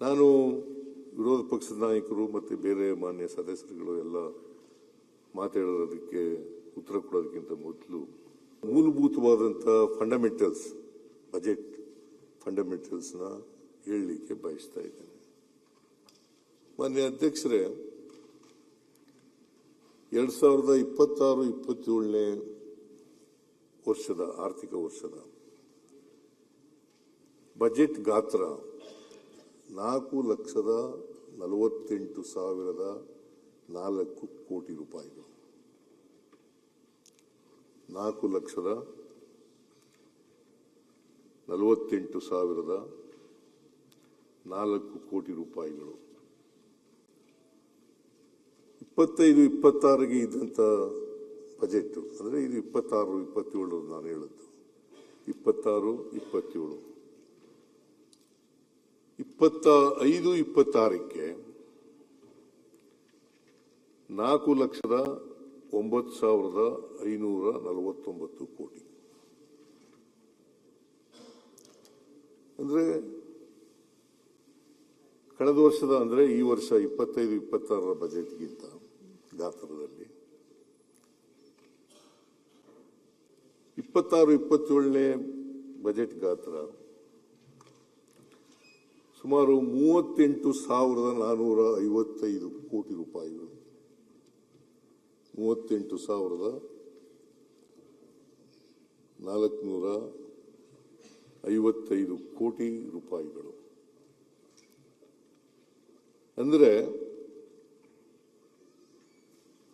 ನಾನು ವಿರೋಧ ಪಕ್ಷದ ನಾಯಕರು ಮತ್ತು ಬೇರೆ ಮಾನ್ಯ ಸದಸ್ಯರುಗಳು ಎಲ್ಲ ಮಾತಾಡೋದಕ್ಕೆ ಉತ್ತರ ಕೊಡೋದಕ್ಕಿಂತ ಮೊದಲು ಮೂಲಭೂತವಾದಂಥ ಫಂಡಮೆಂಟಲ್ಸ್ ಬಜೆಟ್ ಫಂಡಮೆಂಟಲ್ಸ್ನ ಹೇಳಲಿಕ್ಕೆ ಬಯಸ್ತಾ ಇದ್ದೇನೆ. ಮಾನ್ಯ ಅಧ್ಯಕ್ಷರೇ, 2026-27ನೇ ವರ್ಷದ ಆರ್ಥಿಕ ವರ್ಷದ ಬಜೆಟ್ ಗಾತ್ರ 4,48,004 ಕೋಟಿ ರೂಪಾಯಿಗಳು. 4,48,004 ಕೋಟಿ ರೂಪಾಯಿಗಳು. 25-26ಗೆ ಇದ್ದಂಥ ಬಜೆಟ್ ಅಂದರೆ ಇದು 26-27 ನಾನು ಹೇಳಿದ್ದು. 26-27 25-26ಕ್ಕೆ 4,09,549 ಕೋಟಿ. ಅಂದರೆ ಕಳೆದ ವರ್ಷದ ಅಂದರೆ ಈ ವರ್ಷ 25-26ರ ಬಜೆಟ್ಗಿಂತ ಗಾತ್ರದಲ್ಲಿ 26-27ನೇ ಬಜೆಟ್ ಗಾತ್ರ ಸುಮಾರು 38,455 ಕೋಟಿ ರೂಪಾಯಿಗಳು. 38,455 ಕೋಟಿ ರೂಪಾಯಿಗಳು. ಅಂದರೆ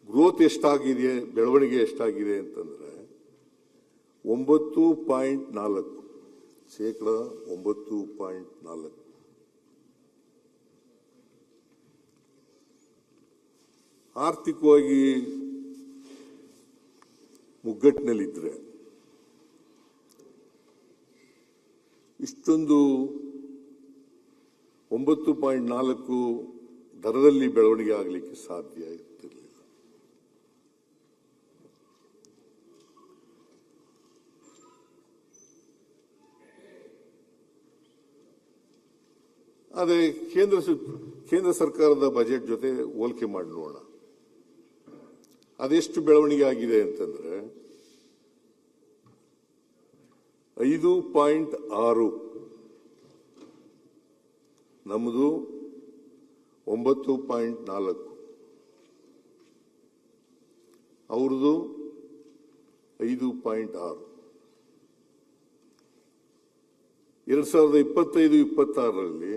ಗ್ರೋತ್ ಎಷ್ಟಾಗಿದೆ, ಬೆಳವಣಿಗೆ ಎಷ್ಟಾಗಿದೆ ಅಂತಂದ್ರೆ 9.4%. ಆರ್ಥಿಕವಾಗಿ ಮುಗ್ಗಟ್ಟಿನಲ್ಲಿದ್ದರೆ ಇಷ್ಟೊಂದು 9.4 ದರದಲ್ಲಿ ಬೆಳವಣಿಗೆ ಆಗಲಿಕ್ಕೆ ಸಾಧ್ಯ ಇರ್ತಿರಲಿಲ್ಲ. ಆದರೆ ಕೇಂದ್ರ ಸರ್ಕಾರದ ಬಜೆಟ್ ಜೊತೆ ಹೋಲಿಕೆ ಮಾಡಿ ನೋಡೋಣ. ಅದೆಷ್ಟು ಬೆಳವಣಿಗೆ ಆಗಿದೆ ಅಂತಂದ್ರೆ 5.6, ನಮ್ಮದು 9.4, ಅವ್ರದ್ದು 5.6. 2025-26ರಲ್ಲಿ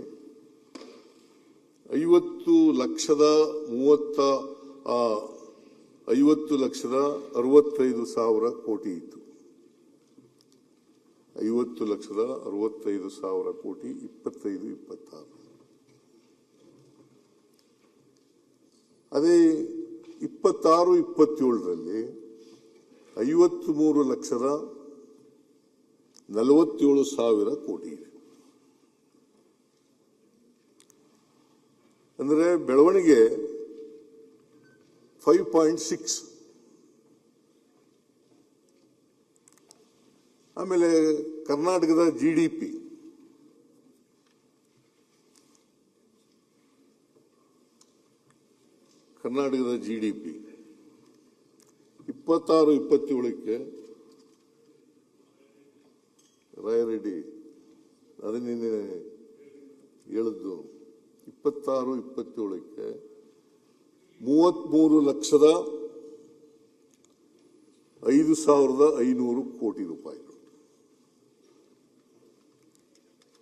50,65,000 ಕೋಟಿ ಇತ್ತು. 50,65,000 ಕೋಟಿ 25-26. ಅದೇ 26-27ರಲ್ಲಿ 53,47,000 ಕೋಟಿ ಇದೆ. ಅಂದರೆ ಬೆಳವಣಿಗೆ 5.6. ಆಮೇಲೆ ಕರ್ನಾಟಕದ ಜಿಡಿಪಿ ಕರ್ನಾಟಕದ ಜಿಡಿಪಿ 26-27ಕ್ಕೆ ರಾಯರೆಡ್ಡಿ ಅದನ್ನೇ ಹೇಳಿದ್ದು. 26-27ಕ್ಕೆ 33,05,500 ಕೋಟಿ ರೂಪಾಯಿಗಳು.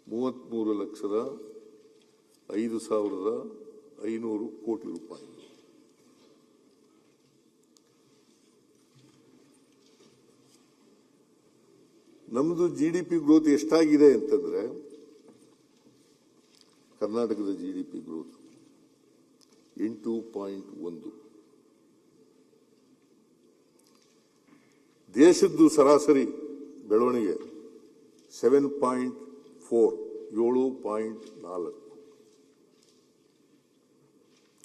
33,05,500 ಕೋಟಿ ರೂಪಾಯಿಗಳು. ನಮ್ಮದು ಜಿಡಿಪಿ ಗ್ರೋತ್ ಎಷ್ಟಾಗಿದೆ ಅಂತಂದ್ರೆ ಕರ್ನಾಟಕದ ಜಿಡಿಪಿ ಗ್ರೋತ್ 8.1. ದೇಶದ್ದು ಸರಾಸರಿ ಬೆಳವಣಿಗೆ 7.4, 7.4.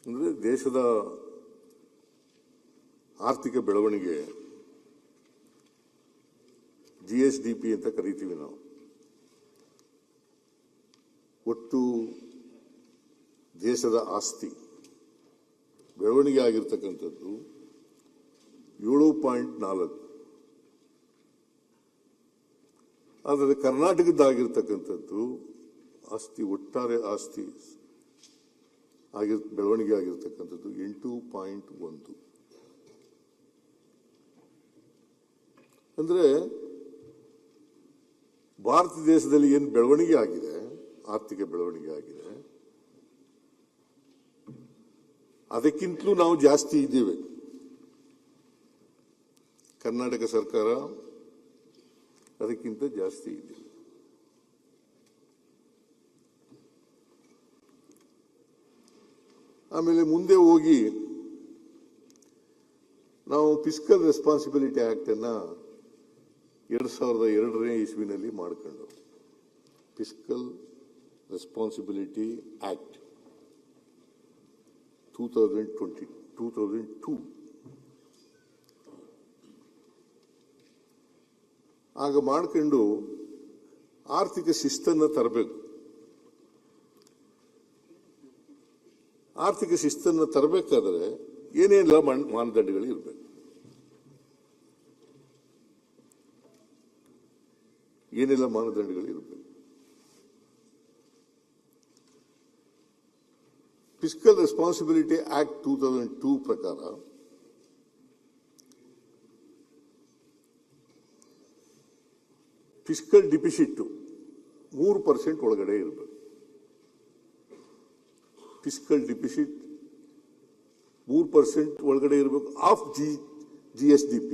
ಅಂದರೆ ದೇಶದ ಆರ್ಥಿಕ ಬೆಳವಣಿಗೆ GSDP ಅಂತ ಕರಿತೀವಿ ನಾವು. ಒಟ್ಟು ದೇಶದ ಆಸ್ತಿ ಬೆಳವಣಿಗೆ ಆಗಿರ್ತಕ್ಕಂಥದ್ದು 7.4. ಆದರೆ ಕರ್ನಾಟಕದ್ದಾಗಿರ್ತಕ್ಕಂಥದ್ದು ಆಸ್ತಿ ಒಟ್ಟಾರೆ ಆಸ್ತಿ ಬೆಳವಣಿಗೆ ಆಗಿರ್ತಕ್ಕಂಥದ್ದು 8.1. ಅಂದ್ರೆ ಭಾರತ ದೇಶದಲ್ಲಿ ಏನು ಬೆಳವಣಿಗೆ ಆಗಿದೆ, ಆರ್ಥಿಕ ಬೆಳವಣಿಗೆ ಆಗಿದೆ, ಅದಕ್ಕಿಂತಲೂ ನಾವು ಜಾಸ್ತಿ ಇದ್ದೇವೆ. ಕರ್ನಾಟಕ ಸರ್ಕಾರ ಅದಕ್ಕಿಂತ ಜಾಸ್ತಿ ಇದೆ. ಆಮೇಲೆ ಮುಂದೆ ಹೋಗಿ ನಾವು ಫಿಸ್ಕಲ್ ರೆಸ್ಪಾನ್ಸಿಬಿಲಿಟಿ ಆಕ್ಟ್ ಅನ್ನ 2002ನೇ ಇಸ್ವಿನಲ್ಲಿ ಮಾಡಿಕೊಂಡು ಫಿಸ್ಕಲ್ ರೆಸ್ಪಾನ್ಸಿಬಿಲಿಟಿ ಆಕ್ಟ್ 2002 ಆಗ ಮಾಡ್ಕೊಂಡು ಆರ್ಥಿಕ ಶಿಸ್ತನ್ನು ತರಬೇಕು. ಆರ್ಥಿಕ ಶಿಸ್ತನ್ನು ತರಬೇಕಾದ್ರೆ ಏನೇನೆಲ್ಲ ಮಾನದಂಡಗಳು ಇರಬೇಕು. ಏನೆಲ್ಲ ಮಾನದಂಡಗಳು ಇರಬೇಕು. ಫಿಸ್ಕಲ್ ರೆಸ್ಪಾನ್ಸಿಬಿಲಿಟಿ ಆಕ್ಟ್ 2002 ಪ್ರಕಾರ ಫಿಸ್ಕಲ್ ಡಿಫಿಸಿಟ್ 3% ಒಳಗಡೆ ಇರಬೇಕು. ಫಿಸ್ಕಲ್ ಡಿಫಿಸಿಟ್ 3% ಒಳಗಡೆ ಇರಬೇಕು ಆಫ್ GSDP.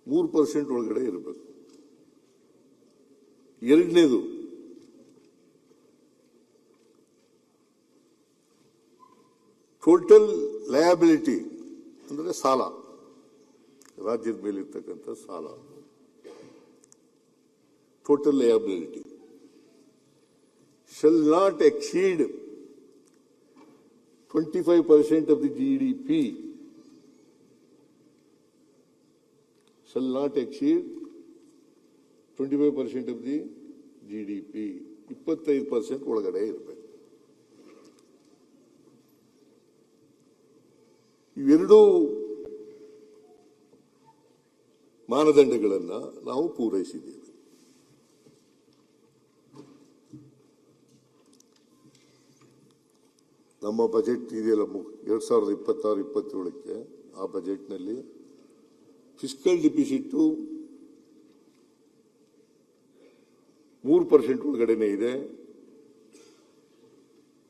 3% ಒಳಗಡೆ ಇರಬೇಕು. ಎರಡನೇದು ಟೋಟಲ್ ಲಯಬಿಲಿಟಿ ಅಂದ್ರೆ ಸಾಲ, ರಾಜ್ಯದ ಮೇಲೆ ಇರ್ತಕ್ಕಂಥ ಸಾಲ, total liability shall not exceed 25% of the GDP. Shall not exceed 25% of the GDP. 25% ಒಳಗಡೆ ಇರಬೇಕು. ಇವೆರಡೂ ಮಾನದಂಡಗಳನ್ನು ನಾವು ಪೂರೈಸಿದ್ದೇವೆ. ನಮ್ಮ ಬಜೆಟ್ ಇದೆಯಲ್ಲ 2026-27ಕ್ಕೆ ಆ ಬಜೆಟ್ನಲ್ಲಿ ಫಿಸ್ಕಲ್ ಡಿಫಿಸಿಟ್ 3% ಒಳಗಡೆನೆ ಇದೆ.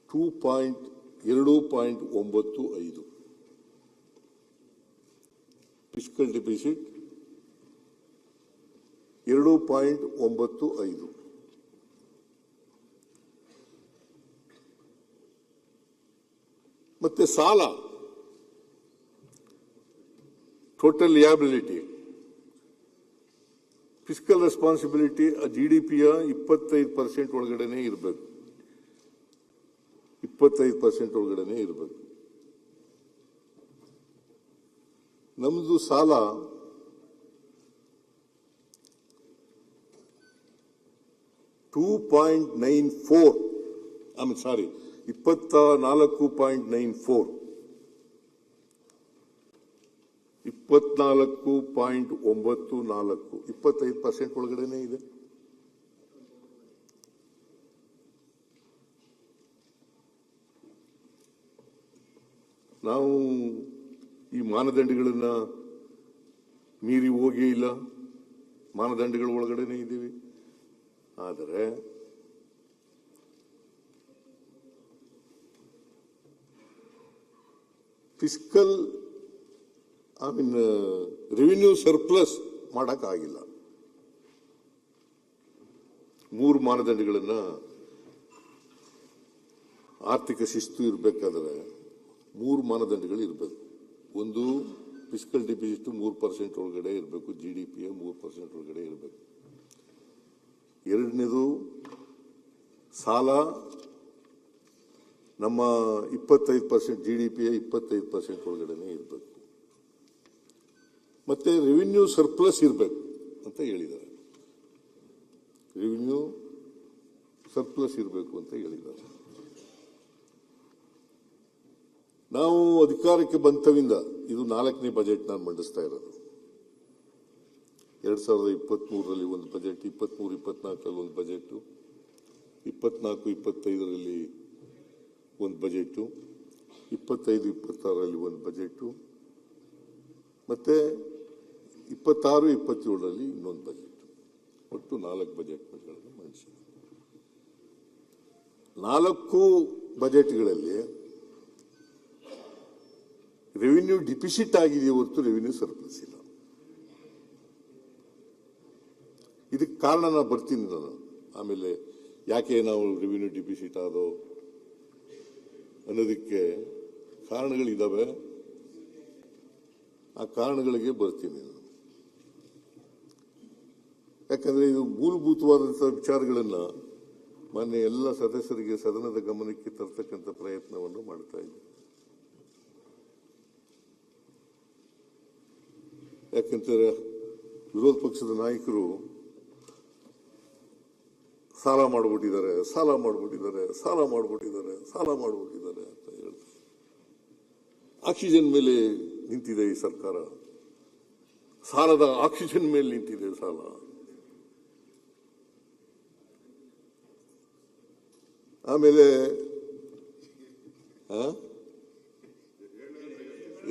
2.95 ಫಿಸ್ಕಲ್ ಡಿಫಿಸಿಟ್ 2.95. ಮತ್ತೆ ಸಾಲ ಟೋಟಲ್ ಲಿಯಾಬಿಲಿಟಿ ಫಿಸ್ಕಲ್ ರೆಸ್ಪಾನ್ಸಿಬಿಲಿಟಿ GDPಯ 25% ಒಳಗಡೆನೆ ಇರಬೇಕು. 25% ಒಳಗಡೆನೆ ಇರಬೇಕು. ನಮ್ದು ಸಾಲ $2.94 24.94 25% ಒಳಗಡೆನೆ ಇದೆ. ನಾವು ಈ ಮಾನದಂಡಗಳನ್ನ ಮೀರಿ ಹೋಗೇ ಇಲ್ಲ, ಮಾನದಂಡಗಳ ಒಳಗಡೆನೆ ಇದ್ದೀವಿ. ಆದರೆ ಫಿಸ್ಕಲ್ ರೆವಿನ್ಯೂ ಸರ್ಪ್ಲಸ್ ಮಾಡೋಕ್ಕಾಗಿಲ್ಲ. 3 ಮಾನದಂಡಗಳನ್ನ ಆರ್ಥಿಕ ಶಿಸ್ತು ಇರಬೇಕಾದ್ರೆ 3 ಮಾನದಂಡಗಳು ಇರಬೇಕು. ಒಂದು ಫಿಸ್ಕಲ್ ಡಿಫಿಸಿಟ್ 3% ಒಳಗಡೆ ಇರಬೇಕು, GDPಯ 3% ಒಳಗಡೆ ಇರಬೇಕು. ಎರಡನೇದು ಸಾಲ ನಮ್ಮ 25% GDPಯ 25% ಒಳಗಡೆನೆ ಇರಬೇಕು. ಮತ್ತೆ ರೆವಿನ್ಯೂ ಸರ್ಪ್ಲಸ್ ಇರಬೇಕು ಅಂತ ಹೇಳಿದ್ದಾರೆ. ರೆವಿನ್ಯೂ ಸರ್ಪ್ಲಸ್ ಇರಬೇಕು ಅಂತ ಹೇಳಿದ್ದಾರೆ. ನಾವು ಅಧಿಕಾರಕ್ಕೆ ಬಂತವಿಂದ ಇದು 4ನೇ ಬಜೆಟ್ ನಾನು ಮಂಡಿಸ್ತಾ ಇರೋದು. 2023ರಲ್ಲಿ ಒಂದು ಬಜೆಟ್, 23-24ರಲ್ಲಿ ಒಂದು ಬಜೆಟ್, 24-25ರಲ್ಲಿ ಒಂದು ಬಜೆಟ್, 25-26ರಲ್ಲಿ ಒಂದು ಬಜೆಟ್, ಮತ್ತೆ 26-27ರಲ್ಲಿ ಇನ್ನೊಂದು ಬಜೆಟ್. ಒಟ್ಟು 4 ಬಜೆಟ್ಗಳನ್ನು ಮಂಡಿಸಿದೆ. 4 ಬಜೆಟ್ಗಳಲ್ಲಿ ರೆವಿನ್ಯೂ ಡಿಫಿಸಿಟ್ ಆಗಿದೆ ಹೊರತು ರೆವಿನ್ಯೂ ಸರ್ಪ್ಲಸ್ ಇಲ್ಲ. ಇದಕ್ಕೆ ಕಾರಣ ನಾನು ಬರ್ತೀನಿ ನಾನು ಆಮೇಲೆ, ಯಾಕೆ ನಾವು ರೆವಿನ್ಯೂ ಡಿಫಿಸಿಟ್ ಆದೋ ಅನ್ನೋದಕ್ಕೆ ಕಾರಣಗಳಿದ್ದಾವೆ. ಆ ಕಾರಣಗಳಿಗೆ ಬರ್ತೀನಿ ನಾನು. ಯಾಕಂದ್ರೆ ಇದು ಮೂಲಭೂತವಾದಂತಹ ವಿಚಾರಗಳನ್ನ ಮಾನ್ಯ ಎಲ್ಲ ಸದಸ್ಯರಿಗೆ ಸದನದ ಗಮನಕ್ಕೆ ತರ್ತಕ್ಕಂಥ ಪ್ರಯತ್ನವನ್ನು ಮಾಡ್ತಾ ಇದ್ದೀನಿ. ಯಾಕಂದ್ರೆ ವಿರೋಧ ಪಕ್ಷದ ನಾಯಕರು ಸಾಲ ಮಾಡಿಬಿಟ್ಟಿದ್ದಾರೆ ಅಂತ ಹೇಳ್ತಾರೆ. ಆಕ್ಸಿಜನ್ ಮೇಲೆ ನಿಂತಿದೆ ಈ ಸರ್ಕಾರ, ಸಾಲದ ಆಕ್ಸಿಜನ್ ಮೇಲೆ ನಿಂತಿದೆ ಸಾಲ. ಆಮೇಲೆ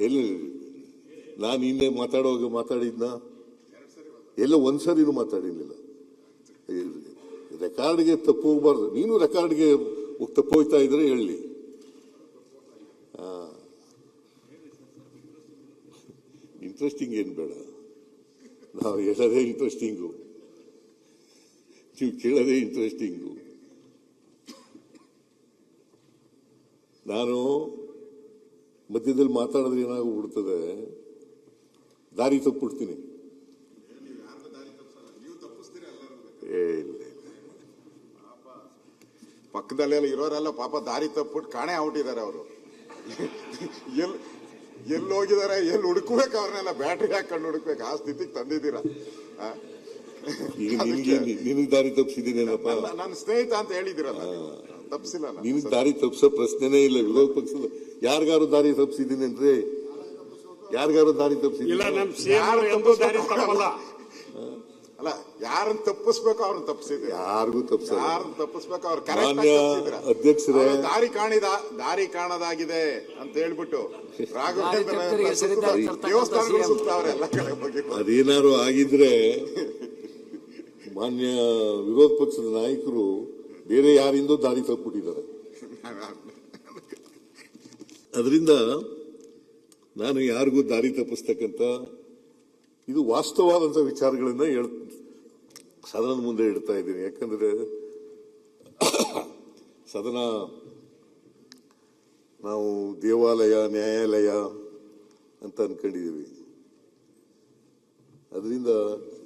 ಎಲ್ಲಿ ನಾನು ಇನ್ನೇ ಮಾತಾಡಿದ್ನ ಎಲ್ಲ ಒಂದ್ಸರಿನೂ ಮಾತಾಡಿರ್ಲಿಲ್ಲ. ರೆಕಾರ್ಡ್ಗೆ ತಪ್ಪು ಹೋಗ್ಬಾರ್ದು. ನೀನು ರೆಕಾರ್ಡ್ಗೆ ತಪ್ಪು ಹೋಗ್ತಾ ಇದ್ರೆ ಹೇಳಿ. ಇಂಟ್ರೆಸ್ಟಿಂಗ್ ಏನ್ ಬೇಡ, ನಾವು ಹೇಳೋದೇ ಇಂಟ್ರೆಸ್ಟಿಂಗು, ನೀವು ಕೇಳೋದೇ ಇಂಟ್ರೆಸ್ಟಿಂಗು. ನಾನು ಮಧ್ಯದಲ್ಲಿ ಮಾತಾಡಿದ್ರೆ ಏನಾಗ್ಬಿಡ್ತದೆ, ದಾರಿ ತಪ್ಪಿಡ್ತೀನಿ. ಪಕ್ಕದಲ್ಲೆಲ್ಲ ಇರೋರೆಲ್ಲ ಪಾಪ ದಾರಿ ತಪ್ಪಿಟ್ಟು ಕಾಣೆ ಆಗ್ಬಿಟ್ಟಿದ್ದಾರೆ. ಅವರು ಎಲ್ಲಿ ಹೋಗಿದ್ದಾರೆ, ಎಲ್ಲಿ ಹುಡುಕ್ಬೇಕು, ಅವ್ರನ್ನೆಲ್ಲ ಬ್ಯಾಟ್ರಿ ಹಾಕೊಂಡು ಹುಡುಕ್ಬೇಕು, ಆ ಸ್ಥಿತಿಗೆ ತಂದಿದ್ದೀರಾ. ನಿನಗೆ ದಾರಿ ತಪ್ಪಿಸಿದ್ದೀನೇನಪ್ಪ, ನನ್ನ ಸ್ನೇಹಿತ ಅಂತ ಹೇಳಿದಿರಲ್ಲ, ತಪ್ಪಿಸಿಲ್ಲ. ನಿನಗೆ ದಾರಿ ತಪ್ಪಿಸೋ ಪ್ರಶ್ನೆನೇ ಇಲ್ಲ. ವಿರೋಧ ಪಕ್ಷದ ಯಾರಿಗಾರು ದಾರಿ ತಪ್ಪಿಸಿದ್ದೀನೇನ್ರಿ? ಯಾರಿಗಾರು ದಾರಿ ತಪ್ಪಿಸಿದ್ದೀನಿ? ಅಲ್ಲ, ಯಾರನ್ನ ತಪ್ಪಿಸ್ಬೇಕು ಅವ್ರನ್ನ ತಪ್ಪಿಸಿದ್ರೆ, ಯಾರಿಗೂ ತಪ್ಪಿಸ, ಯಾರನ್ನ ತಪ್ಪಿಸ್ಬೇಕು ಅವ್ರು ಅಧ್ಯಕ್ಷರೇ ದಾರಿ ಕಾಣದಾಗಿದೆ ಅಂತ ಹೇಳ್ಬಿಟ್ಟು ರಾಘವೇಂದ್ರ ದೇವಸ್ಥಾನಗಳು ಸುತ್ತಾವ್ರೆ ಎಲ್ಲ ಕಡೆ ಬಗ್ಗೆ. ಅದೇನಾದ್ರು ಆಗಿದ್ರೆ ಮಾನ್ಯ ವಿರೋಧ ಪಕ್ಷದ ನಾಯಕರು ಬೇರೆ ಯಾರಿಂದೋ ದಾರಿ ತಪ್ಪಿಬಿಟ್ಟಿದ್ದಾರೆ. ಅದರಿಂದ ನಾನು ಯಾರಿಗೂ ದಾರಿ ತಪ್ಪಿಸ್ತಕ್ಕಂಥ, ಇದು ವಾಸ್ತವವಾದಂಥ ವಿಚಾರಗಳನ್ನ ಸದನದ ಮುಂದೆ ಇಡ್ತಾ ಇದ್ದೀನಿ. ಯಾಕಂದ್ರೆ ಸದನ ನಾವು ದೇವಾಲಯ, ನ್ಯಾಯಾಲಯ ಅಂತ ಅನ್ಕೊಂಡಿದ್ದೀವಿ. ಅದರಿಂದ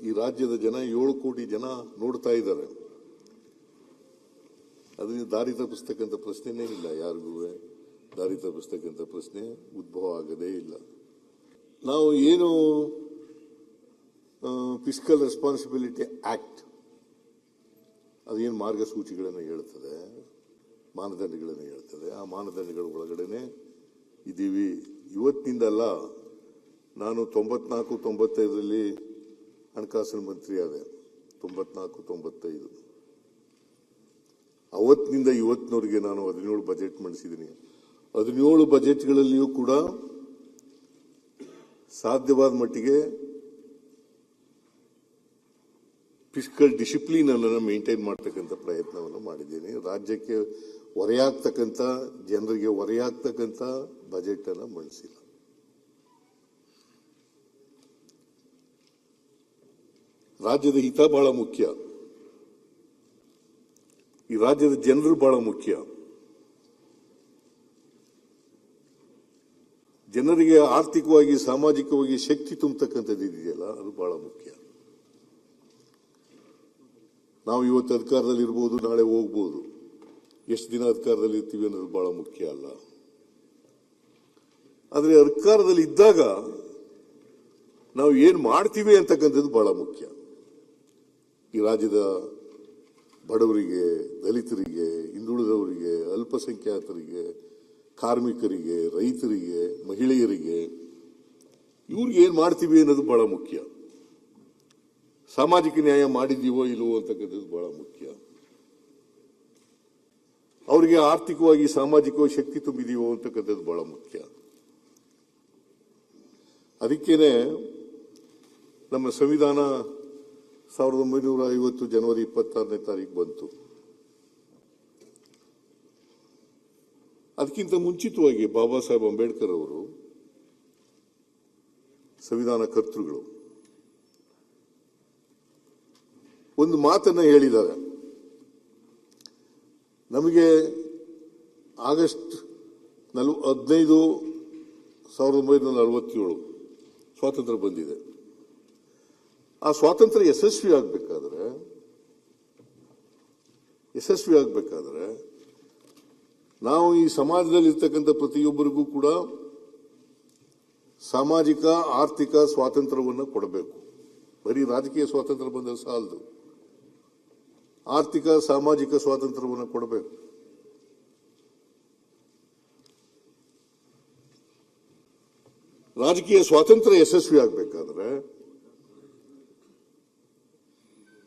ಈ ರಾಜ್ಯದ ಜನ 7 ಕೋಟಿ ಜನ ನೋಡ್ತಾ ಇದ್ದಾರೆ. ಅದರಿಂದ ದಾರಿ ತಪ್ಪಿಸ್ತಕ್ಕಂಥ ಪ್ರಶ್ನೆನೇ ಇಲ್ಲ, ಯಾರಿಗೂ ದಾರಿ ತಪ್ಪಿಸ್ತಕ್ಕಂಥ ಪ್ರಶ್ನೆ ಉದ್ಭವ ಆಗದೇ ಇಲ್ಲ. ನಾವು ಏನು ಫಿಸ್ಕಲ್ ರೆಸ್ಪಾನ್ಸಿಬಿಲಿಟಿ ಆಕ್ಟ್ ಅದೇನು ಮಾರ್ಗಸೂಚಿಗಳನ್ನು ಹೇಳ್ತದೆ, ಮಾನದಂಡಗಳನ್ನು ಹೇಳ್ತದೆ, ಆ ಮಾನದಂಡಗಳ ಒಳಗಡೆನೆ ಇದ್ದೀವಿ. ಇವತ್ತಿನಿಂದಲ್ಲ, ನಾನು 94-95ರಲ್ಲಿ ಹಣಕಾಸಿನ ಮಂತ್ರಿ ಆದೆ. 94-95 ಅವತ್ತಿನಿಂದ ಇವತ್ತಿನವರೆಗೆ ನಾನು 17 ಬಜೆಟ್ ಮಂಡಿಸಿದ್ದೀನಿ. 17 ಬಜೆಟ್ಗಳಲ್ಲಿಯೂ ಕೂಡ ಸಾಧ್ಯವಾದ ಮಟ್ಟಿಗೆ ಫಿಸ್ಕಲ್ ಡಿಸಿಪ್ಲಿನ್ ಅನ್ನು ಮೇಂಟೈನ್ ಮಾಡ್ತಕ್ಕಂಥ ಪ್ರಯತ್ನವನ್ನು ಮಾಡಿದ್ದೀನಿ. ರಾಜ್ಯಕ್ಕೆ ಹೊರೆಯಾಗ್ತಕ್ಕಂಥ, ಜನರಿಗೆ ಹೊರೆಯಾಗ್ತಕ್ಕಂಥ ಬಜೆಟ್ ಅನ್ನು ಮಂಡಿಸಿಲ್ಲ. ರಾಜ್ಯದ ಹಿತ ಬಹಳ ಮುಖ್ಯ, ಈ ರಾಜ್ಯದ ಜನರು ಬಹಳ ಮುಖ್ಯ. ಜನರಿಗೆ ಆರ್ಥಿಕವಾಗಿ, ಸಾಮಾಜಿಕವಾಗಿ ಶಕ್ತಿ ತುಂಬತಕ್ಕಂಥದ್ದು ಇದೆಯಲ್ಲ, ಅದು ಬಹಳ ಮುಖ್ಯ. ನಾವು ಇವತ್ತು ಅಧಿಕಾರದಲ್ಲಿ ಇರ್ಬೋದು, ನಾಳೆ ಹೋಗ್ಬೋದು. ಎಷ್ಟು ದಿನ ಅಧಿಕಾರದಲ್ಲಿ ಇರ್ತೀವಿ ಅನ್ನೋದು ಬಹಳ ಮುಖ್ಯ ಅಲ್ಲ. ಆದರೆ ಅಧಿಕಾರದಲ್ಲಿ ಇದ್ದಾಗ ನಾವು ಏನ್ ಮಾಡ್ತೀವಿ ಅಂತಕ್ಕಂಥದ್ದು ಬಹಳ ಮುಖ್ಯ. ಈ ರಾಜ್ಯದ ಬಡವರಿಗೆ, ದಲಿತರಿಗೆ, ಹಿಂದುಳಿದವರಿಗೆ, ಅಲ್ಪಸಂಖ್ಯಾತರಿಗೆ, ಕಾರ್ಮಿಕರಿಗೆ, ರೈತರಿಗೆ, ಮಹಿಳೆಯರಿಗೆ, ಇವ್ರಿಗೆ ಏನ್ ಮಾಡ್ತೀವಿ ಅನ್ನೋದು ಬಹಳ ಮುಖ್ಯ. ಸಾಮಾಜಿಕ ನ್ಯಾಯ ಮಾಡಿದೀವೋ ಇಲ್ವೋ ಅಂತಕ್ಕಂಥದ್ದು ಬಹಳ ಮುಖ್ಯ. ಅವರಿಗೆ ಆರ್ಥಿಕವಾಗಿ, ಸಾಮಾಜಿಕವಾಗಿ ಶಕ್ತಿ ತುಂಬಿದೀವೋ ಅಂತಕ್ಕಂಥದ್ದು ಬಹಳ ಮುಖ್ಯ. ಅದಕ್ಕೇನೆ ನಮ್ಮ ಸಂವಿಧಾನ 1950 ಜನವರಿ 26ನೇ ತಾರೀಕು ಬಂತು. ಅದಕ್ಕಿಂತ ಮುಂಚಿತವಾಗಿ ಬಾಬಾ ಸಾಹೇಬ್ ಅಂಬೇಡ್ಕರ್ ಅವರು ಸಂವಿಧಾನ ಕರ್ತೃಗಳು ಒಂದು ಮಾತನ್ನ ಹೇಳಿದ್ದಾರೆ. ನಮಗೆ ಆಗಸ್ಟ್ 15, 1947 ಸ್ವಾತಂತ್ರ್ಯ ಬಂದಿದೆ. ಆ ಸ್ವಾತಂತ್ರ್ಯ ಯಶಸ್ವಿ ಆಗ್ಬೇಕಾದ್ರೆ ನಾವು ಈ ಸಮಾಜದಲ್ಲಿರ್ತಕ್ಕಂಥ ಪ್ರತಿಯೊಬ್ಬರಿಗೂ ಕೂಡ ಸಾಮಾಜಿಕ, ಆರ್ಥಿಕ ಸ್ವಾತಂತ್ರ್ಯವನ್ನು ಕೊಡಬೇಕು. ಬರೀ ರಾಜಕೀಯ ಸ್ವಾತಂತ್ರ್ಯ ಬಂದರೆ ಸಾಲದು, ಆರ್ಥಿಕ, ಸಾಮಾಜಿಕ ಸ್ವಾತಂತ್ರ್ಯವನ್ನು ಕೊಡಬೇಕು. ರಾಜಕೀಯ ಸ್ವಾತಂತ್ರ್ಯ ಯಶಸ್ವಿ ಆಗಬೇಕಾದ್ರೆ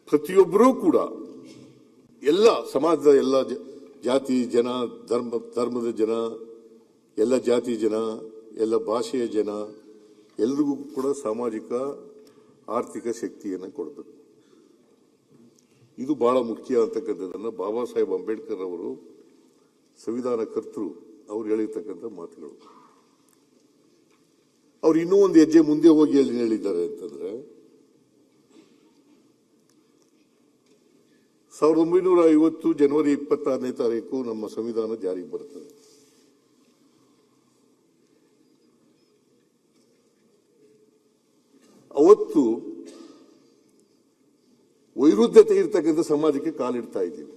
ಪ್ರತಿಯೊಬ್ಬರೂ ಕೂಡ ಎಲ್ಲ ಸಮಾಜದ ಎಲ್ಲ ಜಾತಿ ಜನ, ಧರ್ಮದ ಜನ, ಎಲ್ಲ ಜಾತಿ ಜನ, ಎಲ್ಲ ಭಾಷೆಯ ಜನ, ಎಲ್ರಿಗೂ ಕೂಡ ಸಾಮಾಜಿಕ, ಆರ್ಥಿಕ ಶಕ್ತಿಯನ್ನು ಕೊಡಬೇಕು. ಇದು ಬಹಳ ಮುಖ್ಯ ಅಂತಕ್ಕಂಥದ್ದನ್ನು ಬಾಬಾ ಸಾಹೇಬ್ ಅಂಬೇಡ್ಕರ್ ಅವರು, ಸಂವಿಧಾನ ಕರ್ತೃ, ಅವರು ಹೇಳಿರ್ತಕ್ಕಂಥ ಮಾತುಗಳು. ಅವ್ರು ಇನ್ನೂ ಒಂದು ಹೆಜ್ಜೆ ಮುಂದೆ ಹೋಗಿ ಹೇಳಿದ್ದಾರೆ ಅಂತಂದ್ರೆ 1950 ಜನವರಿ 26ನೇ ತಾರೀಕು ನಮ್ಮ ಸಂವಿಧಾನ ಜಾರಿಗೆ ಬರುತ್ತದೆ. ಅವತ್ತು ವೈರುಧ್ಯತೆ ಇರ್ತಕ್ಕಂಥ ಸಮಾಜಕ್ಕೆ ಕಾಲಿಡ್ತಾ ಇದ್ದೀವಿ.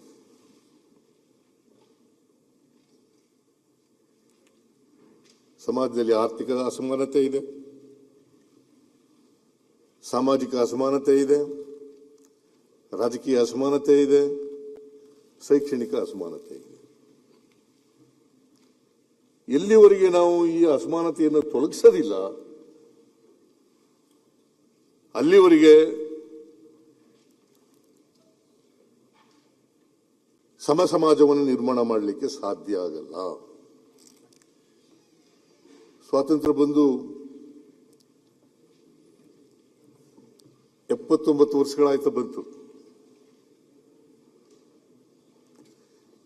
ಸಮಾಜದಲ್ಲಿ ಆರ್ಥಿಕ ಅಸಮಾನತೆ ಇದೆ, ಸಾಮಾಜಿಕ ಅಸಮಾನತೆ ಇದೆ, ರಾಜಕೀಯ ಅಸಮಾನತೆ ಇದೆ, ಶೈಕ್ಷಣಿಕ ಅಸಮಾನತೆ ಇದೆ. ಎಲ್ಲಿವರೆಗೆ ನಾವು ಈ ಅಸಮಾನತೆಯನ್ನು ತೊಲಗಿಸೋದಿಲ್ಲ ಅಲ್ಲಿವರೆಗೆ ಸಮ ಸಮಾಜವನ್ನು ನಿರ್ಮಾಣ ಮಾಡಲಿಕ್ಕೆ ಸಾಧ್ಯ ಆಗಲ್ಲ. ಸ್ವಾತಂತ್ರ್ಯ ಬಂದು 79 ವರ್ಷಗಳಾಯ್ತು ಬಂತು.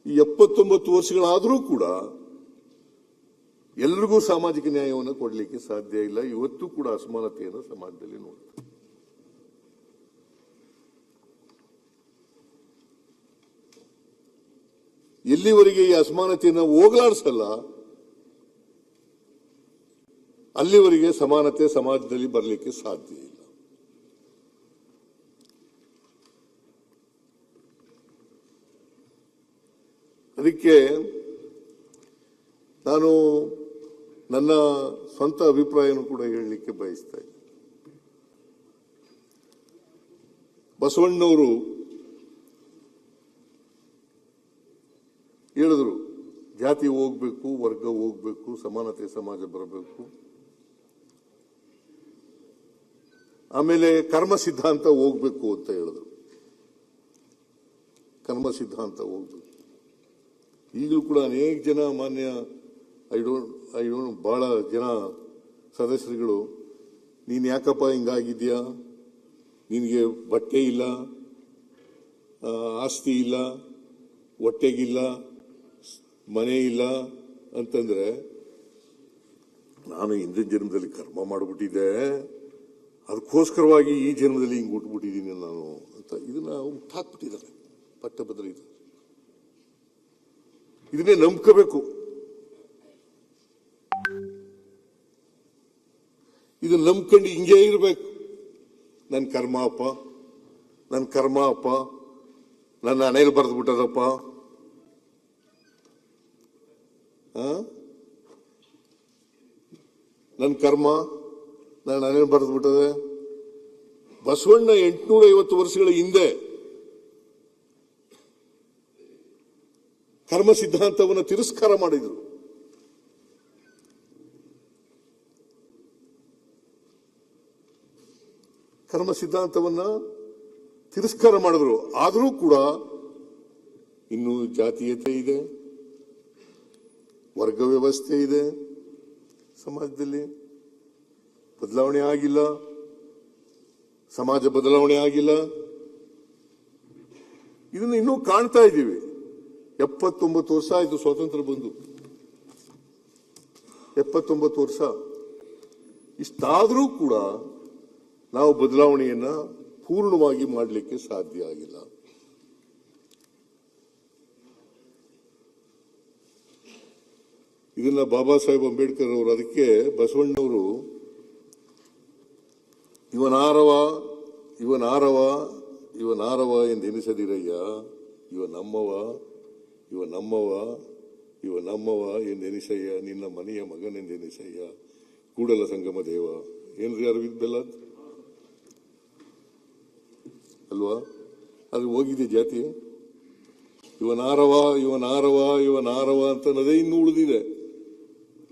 ಈ 79 ವರ್ಷಗಳಾದರೂ ಕೂಡ ಎಲ್ರಿಗೂ ಸಾಮಾಜಿಕ ನ್ಯಾಯವನ್ನು ಕೊಡಲಿಕ್ಕೆ ಸಾಧ್ಯ ಇಲ್ಲ. ಇವತ್ತು ಕೂಡ ಅಸಮಾನತೆಯನ್ನು ಸಮಾಜದಲ್ಲಿ ನೋಡ್ತೀವಿ. ಎಲ್ಲಿವರೆಗೆ ಈ ಅಸಮಾನತೆಯನ್ನು ಹೋಗಲಾಡಿಸಲ್ಲ ಅಲ್ಲಿವರೆಗೆ ಸಮಾನತೆ ಸಮಾಜದಲ್ಲಿ ಬರಲಿಕ್ಕೆ ಸಾಧ್ಯ ಇಲ್ಲ. ಅದಕ್ಕೆ ನಾನು ನನ್ನ ಸ್ವಂತ ಅಭಿಪ್ರಾಯವನ್ನು ಕೂಡ ಹೇಳಲಿಕ್ಕೆ ಬಯಸ್ತಾ ಇದ್ದೀನಿ. ಬಸವಣ್ಣವರು ಹೇಳಿದ್ರು, ಜಾತಿ ಹೋಗ್ಬೇಕು, ವರ್ಗ ಹೋಗ್ಬೇಕು, ಸಮಾನತೆ ಸಮಾಜ ಬರಬೇಕು. ಆಮೇಲೆ ಕರ್ಮ ಸಿದ್ಧಾಂತ ಹೋಗ್ಬೇಕು ಅಂತ ಹೇಳಿದ್ರು. ಕರ್ಮ ಸಿದ್ಧಾಂತ ಹೋಗ್ಬೇಕು. ಈಗಲೂ ಕೂಡ ಅನೇಕ ಜನ ಮಾನ್ಯ ಐ ಡೋಂಟ್ ಬಹಳ ಜನ ಸದಸ್ಯರುಗಳು, ನೀನ್ ಯಾಕಪ್ಪ ಹಿಂಗಾಗಿದ್ಯಾ, ನಿನಗೆ ಬಟ್ಟೆ ಇಲ್ಲ, ಆಸ್ತಿ ಇಲ್ಲ, ಹೊಟ್ಟೆಗಿಲ್ಲ, ಮನೆ ಇಲ್ಲ ಅಂತಂದ್ರೆ, ನಾನು ಹಿಂದಿನ ಜನ್ಮದಲ್ಲಿ ಕರ್ಮ ಮಾಡಿಬಿಟ್ಟಿದ್ದೆ, ಅದಕ್ಕೋಸ್ಕರವಾಗಿ ಈ ಜನ್ಮದಲ್ಲಿ ಹಿಂಗೆ ಹುಟ್ಟುಬಿಟ್ಟಿದ್ದೀನಿ ನಾನು ಅಂತ ಇದನ್ನ ಹುಟ್ಟಾಕ್ಬಿಟ್ಟಿದ್ದಾರೆ ಪಟ್ಟಭದ್ರ. ಇದನ್ನೇ ನಂಬ್ಕೋಬೇಕು. ಇದನ್ನ ನಂಬ್ಕೊಂಡು ಹಿಂಗೇ ಇರ್ಬೇಕು. ನನ್ನ ಕರ್ಮ ಅಪ್ಪ, ನನ್ನ ಕರ್ಮ ಅಪ್ಪ, ನನ್ನ ಹಣೆಯಲ್ಲಿ ಬರೆದು ಬಿಟ್ಟದಪ್ಪ, ನನ್ನ ಕರ್ಮ ನನ್ನ ಹಣೆಯಲ್ಲಿ ಬರೆದು ಬಿಟ್ಟದೆ. ಬಸವಣ್ಣ 850 ವರ್ಷಗಳ ಹಿಂದೆ ಕರ್ಮ ಸಿದ್ಧಾಂತವನ್ನು ತಿರಸ್ಕಾರ ಮಾಡಿದ್ರು. ಕರ್ಮ ಸಿದ್ಧಾಂತವನ್ನ ತಿರಸ್ಕಾರ ಮಾಡಿದ್ರು. ಆದರೂ ಕೂಡ ಇನ್ನು ಜಾತೀಯತೆ ಇದೆ, ವರ್ಗ ವ್ಯವಸ್ಥೆ ಇದೆ, ಸಮಾಜದಲ್ಲಿ ಬದಲಾವಣೆ ಆಗಿಲ್ಲ, ಸಮಾಜ ಬದಲಾವಣೆ ಆಗಿಲ್ಲ. ಇದನ್ನು ಇನ್ನೂ ಕಾಣ್ತಾ ಇದ್ದೀವಿ. 79 ವರ್ಷ ಆಯ್ತು ಸ್ವಾತಂತ್ರ್ಯ ಬಂದು, 79 ವರ್ಷ. ಇಷ್ಟಾದರೂ ಕೂಡ ನಾವು ಬದಲಾವಣೆಯನ್ನ ಪೂರ್ಣವಾಗಿ ಮಾಡಲಿಕ್ಕೆ ಸಾಧ್ಯ ಆಗಿಲ್ಲ. ಇದನ್ನ ಬಾಬಾ ಸಾಹೇಬ್ ಅಂಬೇಡ್ಕರ್ ಅವರು, ಅದಕ್ಕೆ ಬಸವಣ್ಣವರು ಇವನಾರವ ಇವನಾರವ ಇವನಾರವ ಎಂದೆನಿಸದಿರಯ್ಯ, ಇವ ನಮ್ಮವ ಇವ ನಮ್ಮವ ಇವ ನಮ್ಮವ ಎಂದೆನಿಸಯ್ಯ, ನಿನ್ನ ಮನೆಯ ಮಗನೆಂದೆನಿಸಯ್ಯ, ಕೂಡಲ ಸಂಗಮ ದೇವ. ಏನ್ರಿ ಅರವಿಂದ್ ಬೆಲ್ಲದ್ ಅಲ್ವಾ? ಅದು ಹೋಗಿದೆ ಜಾತಿ. ಇವನಾರವ ಇವನಾರವ ಇವನಾರವ ಅಂತ ಅನ್ನೋದೇ ಇನ್ನೂ ಉಳಿದಿದೆ.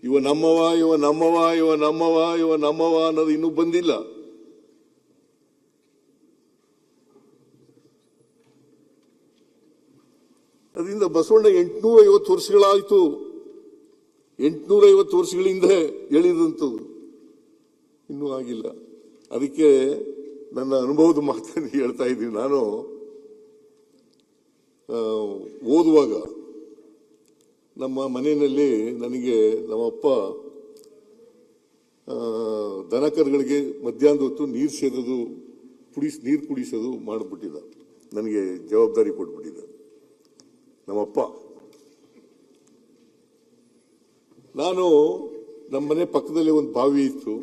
ಇವ ನಮ್ಮವ ಇವ ನಮ್ಮವ ಇವ ನಮ್ಮವ ಇವ ನಮ್ಮವ ಅನ್ನೋದು ಇನ್ನೂ ಬಂದಿಲ್ಲ. ಅದರಿಂದ ಬಸವಣ್ಣ 850 ವರ್ಷಗಳಾಯಿತು. 850 ವರ್ಷಗಳ ಹಿಂದೆ ಹೇಳಿದಂತು ಇನ್ನೂ ಆಗಿಲ್ಲ. ಅದಕ್ಕೆ ನನ್ನ ಅನುಭವದ ಮಾತನ್ನು ಹೇಳ್ತಾ ಇದ್ದೀನಿ. ನಾನು ಓದುವಾಗ ನಮ್ಮ ಮನೆಯಲ್ಲಿ ನನಗೆ ನಮ್ಮಪ್ಪ ದನಕರುಗಳಿಗೆ ಮಧ್ಯಾಹ್ನದ ಹೊತ್ತು ನೀರು ಸೇರೋದು, ನೀರು ಕುಡಿಸೋದು ಮಾಡಿಬಿಟ್ಟಿದ್ದ. ನನಗೆ ಜವಾಬ್ದಾರಿ ಕೊಟ್ಬಿಟ್ಟಿದ್ದ ನಮ್ಮಪ್ಪ. ನಾನು ನಮ್ಮ ಮನೆ ಪಕ್ಕದಲ್ಲಿ ಒಂದು ಬಾವಿ ಇತ್ತು.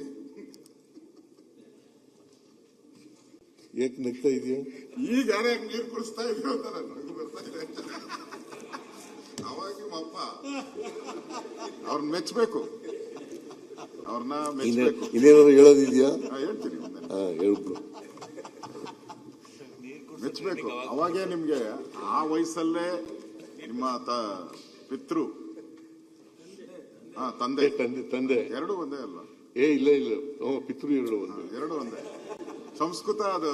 ಏಕೆ ನಗ್ತಾ ಇದೆಯಾ? ಈಗ ಯಾರ್ಯಾರು ನೀರು ಕುಡಿಸ್ತಾ ಇದ್ರು ಅಂತ ನನಗೆ ಬರ್ತಾ ಇದೆ. ಅವಾಗ ನಿಮ್ಮಪ್ಪ ಅವ್ರನ್ನ ಮೆಚ್ಚಬೇಕು, ಅವ್ರನ್ನ ಮೆಚ್ಚಬೇಕು. ಇನ್ನೇನಾದ್ರು ಹೇಳೋದಿದ್ಯಾ? ಹೇಳ್ತೀನಿ, ಹೇಳ್ಬಿಡು. ಮೆಚ್ಚಬೇಕು. ಅವಾಗೇ ನಿಮ್ಗೆ ಆ ವಯಸ್ಸಲ್ಲೇ ನಿಮ್ಮ ಪಿತೃ ತಂದೆ ತಂದೆ ಎರಡು ಒಂದೇ ಅಲ್ಲ? ಇಲ್ಲ ಪಿತೃ ಎರಡು ಒಂದೇ. ಸಂಸ್ಕೃತ ಅದು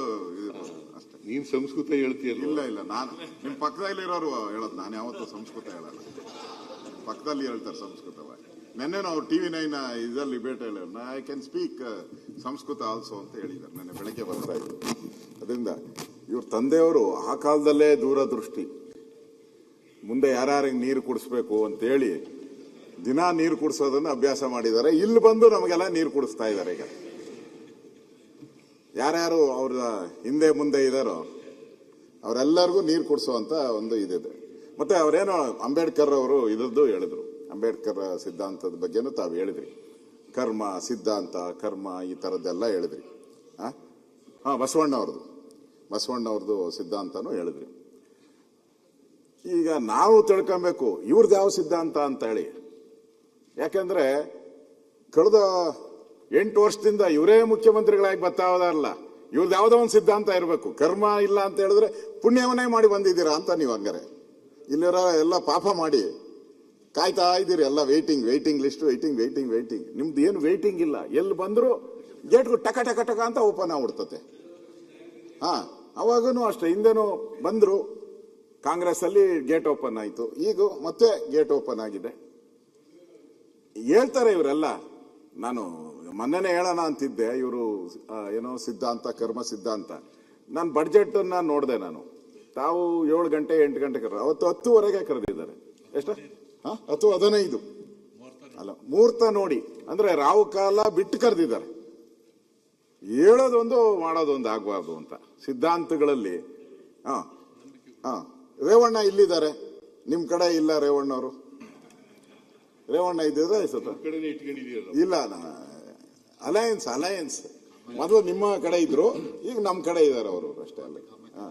ಅಷ್ಟೇ. ನೀನ್ ಸಂಸ್ಕೃತ ಹೇಳ್ತೀಯಲ್ಲ? ಇಲ್ಲ, ನಾನು ನಿಮ್ ಪಕ್ಕದಲ್ಲಿರೋರು ಹೇಳೋದು, ನಾನು ಯಾವತ್ತೂ ಸಂಸ್ಕೃತ ಹೇಳಲ್ಲ. ಪಕ್ಕದಲ್ಲಿ ಹೇಳ್ತಾರೆ ಸಂಸ್ಕೃತವಾಗಿ. ನೆನ್ನೆ ನಾವು TV9 ಇದರಲ್ಲಿ ಭೇಟಿ ಹೇಳ, I can speak Sanskrit also ಅಂತ ಹೇಳಿದ್ದಾರೆ. ನೆನ್ನೆ ಬೆಳಗ್ಗೆ ಬರ್ತಾ ಇದ್ರು. ಅದರಿಂದ ಇವ್ರ ತಂದೆಯವರು ಆ ಕಾಲದಲ್ಲೇ ದೂರದೃಷ್ಟಿ. ಮುಂದೆ ಯಾರ್ಯಾರಿಗೆ ನೀರು ಕುಡಿಸ್ಬೇಕು ಅಂತೇಳಿ ದಿನಾ ನೀರು ಕುಡಿಸೋದನ್ನ ಅಭ್ಯಾಸ ಮಾಡಿದ್ದಾರೆ. ಇಲ್ಲಿ ಬಂದು ನಮಗೆಲ್ಲ ನೀರು ಕುಡಿಸ್ತಾ ಇದ್ದಾರೆ. ಈಗ ಯಾರ್ಯಾರು ಅವ್ರ ಹಿಂದೆ ಮುಂದೆ ಇದ್ದಾರೋ ಅವರೆಲ್ಲರಿಗೂ ನೀರು ಕುಡಿಸುವಂತ ಒಂದು ಇದಿದೆ. ಮತ್ತೆ ಅವರೇನೋ ಅಂಬೇಡ್ಕರ್ ಅವರು ಇದ್ರದ್ದು ಹೇಳಿದ್ರು. ಅಂಬೇಡ್ಕರ್ ಸಿದ್ಧಾಂತದ ಬಗ್ಗೆನೂ ತಾವು ಹೇಳಿದ್ರಿ. ಕರ್ಮ ಸಿದ್ಧಾಂತ, ಕರ್ಮ ಈ ತರದ್ದೆಲ್ಲ ಹೇಳಿದ್ರಿ. ಬಸವಣ್ಣವ್ರದ್ದು ಸಿದ್ಧಾಂತನೂ ಹೇಳಿದ್ರಿ. ಈಗ ನಾವು ತಿಳ್ಕೊಬೇಕು ಇವ್ರದ್ದು ಯಾವ ಸಿದ್ಧಾಂತ ಅಂತ ಹೇಳಿ. ಯಾಕಂದ್ರೆ ಕಳೆದ 8 ವರ್ಷದಿಂದ ಇವರೇ ಮುಖ್ಯಮಂತ್ರಿಗಳಾಗಿ ಬರ್ತಾ ಹೋದಾರಲ್ಲ, ಇವ್ರದ್ದು ಯಾವುದೋ ಒಂದು ಸಿದ್ಧಾಂತ ಇರಬೇಕು. ಕರ್ಮ ಇಲ್ಲ ಅಂತ ಹೇಳಿದ್ರೆ ಪುಣ್ಯವನ್ನೇ ಮಾಡಿ ಬಂದಿದ್ದೀರಾ ಅಂತ ನೀವು ಹಂಗಾರೆ. ಇಲ್ಲಿರೋ ಎಲ್ಲ ಪಾಪ ಮಾಡಿ ಕಾಯ್ತಾ ಇದ್ದೀರಿ. ಎಲ್ಲ ವೇಟಿಂಗ್ ಲಿಸ್ಟ್, ವೇಟಿಂಗ್. ನಿಮ್ದು ಏನು ವೇಟಿಂಗ್ ಇಲ್ಲ. ಎಲ್ಲಿ ಬಂದ್ರು ಗೇಟ್ಗೂ ಟಕ ಟಕ ಟಕ ಅಂತ ಓಪನ್ ಆಗ್ಬಿಡ್ತತೆ. ಅವಾಗೂ ಅಷ್ಟೇ. ಹಿಂದೆನೂ ಬಂದ್ರು, ಕಾಂಗ್ರೆಸ್ ಅಲ್ಲಿ ಗೇಟ್ ಓಪನ್ ಆಯ್ತು, ಈಗ ಮತ್ತೆ ಗೇಟ್ ಓಪನ್ ಆಗಿದೆ. ಹೇಳ್ತಾರೆ ಇವರೆಲ್ಲ. ನಾನು ಮೊನ್ನೆನೇ ಹೇಳೋಣ ಅಂತಿದ್ದೆ, ಇವರು ಏನೋ ಸಿದ್ಧಾಂತ, ಕರ್ಮ ಸಿದ್ಧಾಂತ. ನಾನು ಬಡ್ಜೆಟ್ ಅನ್ನ ನೋಡಿದೆ. ನಾನು ತಾವು 7 ಗಂಟೆ 8 ಗಂಟೆ ಅವತ್ತು 10ವರೆಗೆ ಕರೆದಿದ್ದಾರೆ. ಎಷ್ಟು? 10:15 ಅಲ್ಲ, ಮುಹೂರ್ತ ನೋಡಿ. ಅಂದ್ರೆ ರಾವು ಕಾಲ ಬಿಟ್ಟು ಕರೆದಿದ್ದಾರೆ. ಹೇಳೋದೊಂದು ಮಾಡೋದೊಂದು ಆಗ್ಬಾರ್ದು ಅಂತ ಸಿದ್ಧಾಂತಗಳಲ್ಲಿ. ರೇವಣ್ಣ ಇಲ್ಲಿದ್ದಾರೆ, ನಿಮ್ ಕಡೆ ಇಲ್ಲ ರೇವಣ್ಣವರು. ರೇವಣ್ಣ ಇದ್ದಿದ್ರೆ ಇಲ್ಲ, ಅಲಯನ್ಸ್ ಮೊದಲು ನಿಮ್ಮ ಕಡೆ ಇದ್ರು, ಈಗ ನಮ್ಮ ಕಡೆ ಇದ್ದಾರೆ ಅವರು ಅಷ್ಟೇ ಅಲ್ಲ.